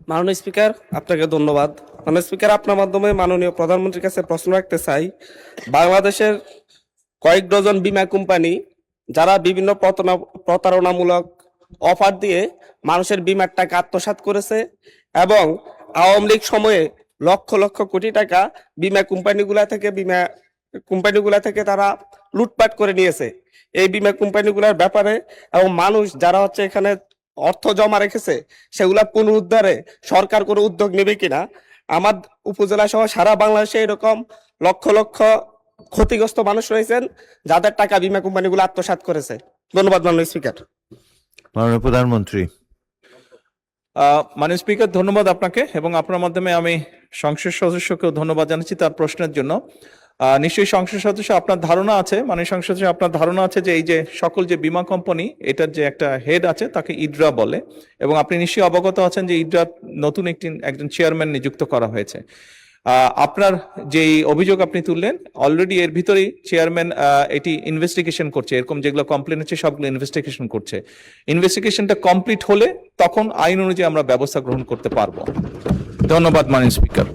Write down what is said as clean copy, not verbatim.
মাননীয় স্পিকার, আপনাকে ধন্যবাদ। মাননীয় স্পিকার, আপনার মাধ্যমে মাননীয় প্রধানমন্ত্রীর কাছে প্রশ্ন রাখতে চাই। বাংলাদেশের কয়েক ডজন বীমা কোম্পানি যারা বিভিন্ন প্রতারণামূলক অফার দিয়ে মানুষের বীমার টাকা আত্মসাৎ করেছে এবং আওয়ামী লীগ সময়ে লক্ষ লক্ষ কোটি টাকা বীমা কোম্পানিগুলা থেকে তারা লুটপাট করে নিয়েছে। এই বীমা কোম্পানিগুলোর ব্যাপারে এবং মানুষ যারা এখানে অর্থ জমা রেখেছে সেগুলা পুনরুদ্ধারে সরকার কোনো উদ্যোগ নেবে কিনা। আমার উপজেলা সহ সারা বাংলাদেশে এরকম লক্ষ লক্ষ ক্ষতিগ্রস্ত মানুষ রয়েছেন যাদের টাকা বীমা কোম্পানিগুলো আত্মসাৎ করেছে। ধন্যবাদ মাননীয় স্পিকার। মাননীয় প্রধানমন্ত্রী। মাননীয় স্পিকার, ধন্যবাদ আপনাকে এবং আপনার মাধ্যমে আমি সংসদ সদস্যকেও ধন্যবাদ জানাচ্ছি তার প্রশ্নের জন্য। নিশ্চয়ই সংসদ সদস্য আপনার ধারণা আছে, মাননীয় সংসদ সদস্য আপনার ধারণা আছে যে এই যে সকল যে বীমা কোম্পানি এটার যে একটা হেড আছে তাকে ইডরা বলে, এবং আপনি নিশ্চয়ই অবগত আছেন যে ইডরা নতুন একজন চেয়ারম্যান নিযুক্ত করা হয়েছে। আপনার যেই অভিযোগ আপনি তুললেন, অলরেডি এর ভিতরেই চেয়ারম্যান এটি ইনভেস্টিগেশন করছে, এরকম যেগুলো কমপ্লেন হচ্ছে সবগুলো ইনভেস্টিগেশন করছে। ইনভেস্টিগেশনটা কমপ্লিট হলে তখন আইন অনুযায়ী আমরা ব্যবস্থা গ্রহণ করতে পারবো। ধন্যবাদ মাননীয় স্পিকার।